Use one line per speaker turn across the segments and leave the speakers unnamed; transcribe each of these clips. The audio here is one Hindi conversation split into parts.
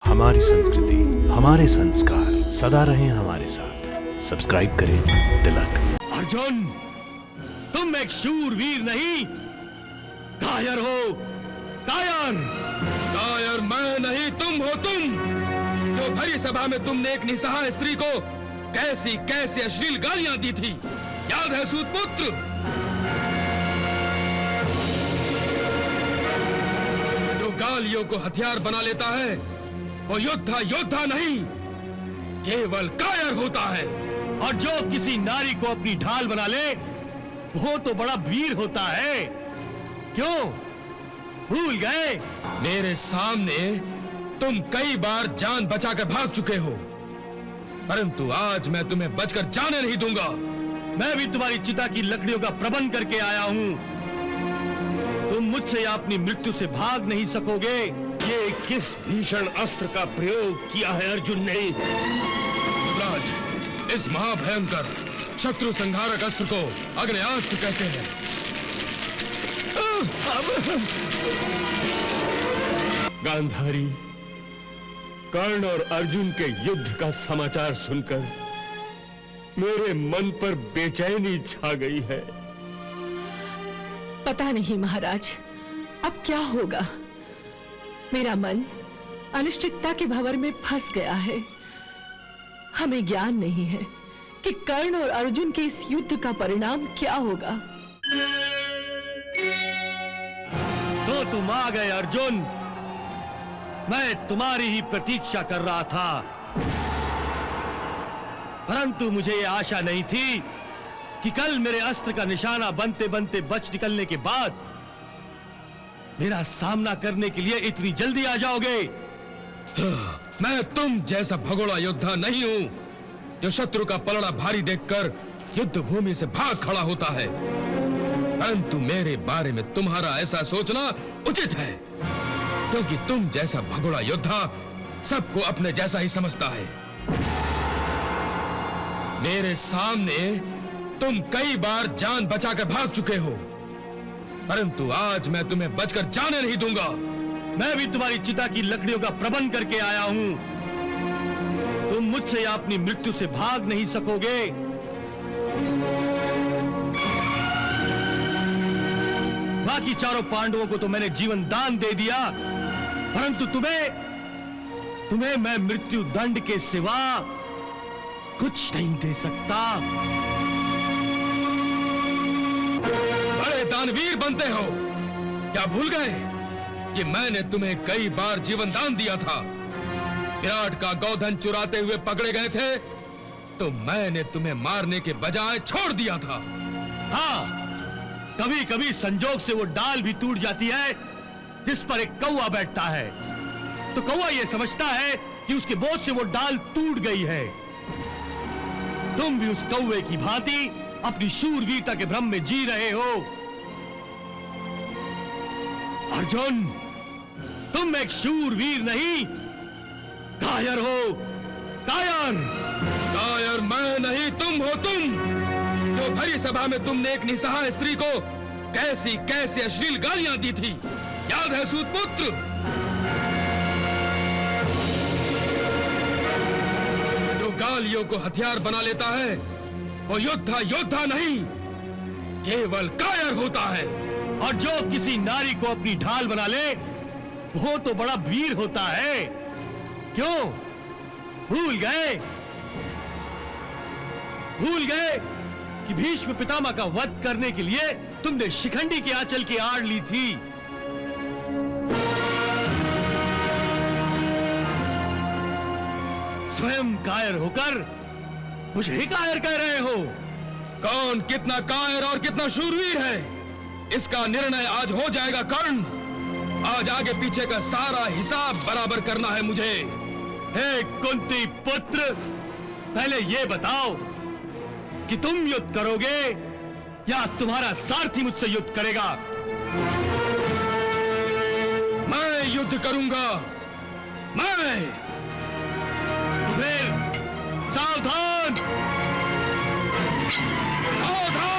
हमारी संस्कृति, हमारे संस्कार सदा रहें हमारे साथ। सब्सक्राइब करें तिलक।
अर्जुन, तुम एक शूरवीर नहीं, कायर हो। कायर।
कायर मैं नहीं, तुम हो तुम, जो भरी सभा में तुमने एक निसहाय स्त्री को कैसी कैसी अश्लील गालियां दी थी, याद है सूतपुत्र? जो गालियों को हथियार बना लेता है वो योद्धा नहीं, केवल कायर होता है।
और जो किसी नारी को अपनी ढाल बना ले वो तो बड़ा वीर होता है। क्यों भूल गए?
मेरे सामने तुम कई बार जान बचाकर भाग चुके हो, परंतु आज मैं तुम्हें बचकर जाने नहीं दूंगा।
मैं भी तुम्हारी चिता की लकड़ियों का प्रबंध करके आया हूं। तुम मुझसे या अपनी मृत्यु से भाग नहीं सकोगे। ये किस भीषण अस्त्र का प्रयोग किया है अर्जुन ने?
युवराज, इस महाभयंकर शत्रु संहारक अस्त्र को अग्नेयास्त्र कहते हैं।
गांधारी, कर्ण और अर्जुन के युद्ध का समाचार सुनकर मेरे मन पर बेचैनी छा गई है।
पता नहीं महाराज, अब क्या होगा। मेरा मन अनिश्चितता के भंवर में फंस गया है। हमें ज्ञान नहीं है कि कर्ण और अर्जुन के इस युद्ध का परिणाम क्या होगा।
तो तुम आ गए अर्जुन। मैं तुम्हारी ही प्रतीक्षा कर रहा था, परंतु मुझे यह आशा नहीं थी कि कल मेरे अस्त्र का निशाना बनते बनते बच निकलने के बाद मेरा सामना करने के लिए इतनी जल्दी आ जाओगे।
मैं तुम जैसा भगोड़ा योद्धा नहीं हूं जो शत्रु का पलड़ा भारी देखकर युद्ध भूमि से भाग खड़ा होता है, परंतु मेरे बारे में तुम्हारा ऐसा सोचना उचित है, क्योंकि तुम जैसा भगोड़ा योद्धा सबको अपने जैसा ही समझता है। मेरे सामने तुम कई बार जान बचाकर भाग चुके हो, परंतु आज मैं तुम्हें बचकर जाने नहीं दूंगा।
मैं भी तुम्हारी चिता की लकड़ियों का प्रबंध करके आया हूं। तुम मुझसे या अपनी मृत्यु से भाग नहीं सकोगे। बाकी चारों पांडवों को तो मैंने जीवन दान दे दिया, परंतु तुम्हें मैं मृत्यु दंड के सिवा कुछ नहीं दे सकता।
बड़े दानवीर बनते हो, क्या भूल गए कि मैंने तुम्हें कई बार जीवन दान दिया था? विराट का गौधन चुराते हुए पकड़े गए थे तो मैंने तुम्हें मारने के बजाय छोड़ दिया था।
हाँ, कभी कभी संजोग से वो डाल भी टूट जाती है जिस पर एक कौवा बैठता है, तो कौवा ये समझता है कि उसके बोझ से वो डाल टूट गई है। तुम भी उस कौवे की भांति अपनी शूरवीरता के भ्रम में जी रहे हो। अर्जुन, तुम एक शूरवीर नहीं, कायर हो। कायर।
कायर मैं नहीं, तुम हो तुम, जो भरी सभा में तुमने एक निसहाय स्त्री को कैसी कैसी अश्लील गालियां दी थी, याद है सूतपुत्र? जो गालियों को हथियार बना लेता है वो योद्धा नहीं, केवल कायर होता है।
और जो किसी नारी को अपनी ढाल बना ले वो तो बड़ा वीर होता है। क्यों भूल गए? भूल गए कि भीष्म पितामह का वध करने के लिए तुमने शिखंडी के आंचल की आड़ ली थी। स्वयं कायर होकर मुझे ही कायर कह रहे हो।
कौन कितना कायर और कितना शूरवीर है, इसका निर्णय आज हो जाएगा कर्ण। आज आगे पीछे का सारा हिसाब बराबर करना है मुझे।
हे कुंती पुत्र, पहले ये बताओ कि तुम युद्ध करोगे या तुम्हारा सारथी मुझसे युद्ध करेगा?
मैं युद्ध करूंगा, मैं।
तो फिर सावधान, सावधान।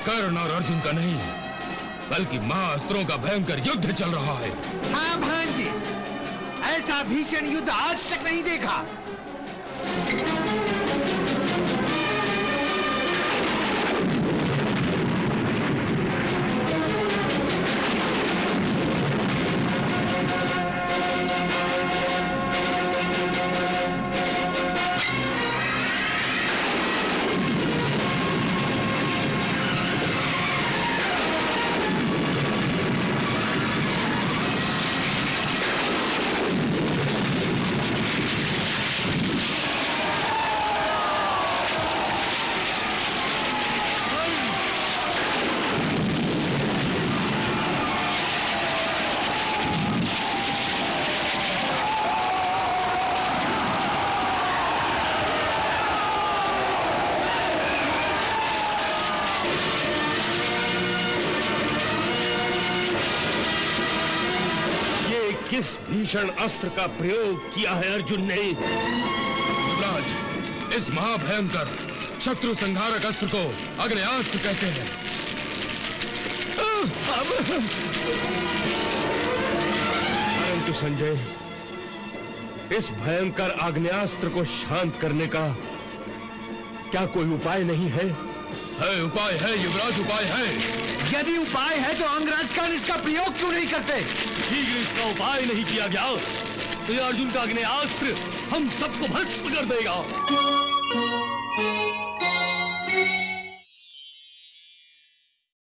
कर्ण और अर्जुन का नहीं, बल्कि महाअस्त्रों का भयंकर युद्ध चल रहा है।
हाँ भांजे, ऐसा भीषण युद्ध आज तक नहीं देखा।
किस भीषण अस्त्र का प्रयोग किया है अर्जुन ने?
युवराज, इस महाभयंकर शत्रु संहारक अस्त्र को अग्नेयास्त्र कहते हैं।
परंतु संजय, इस भयंकर आग्नेयास्त्र को शांत करने का क्या कोई उपाय नहीं है?
उपाय है युवराज, उपाय है।
यदि उपाय है तो अंगराज कर्ण इसका प्रयोग क्यों नहीं करते?
शीघ्र इसका उपाय नहीं किया गया तो ये अर्जुन का आग्नेयास्त्र हम सबको भस्म कर देगा।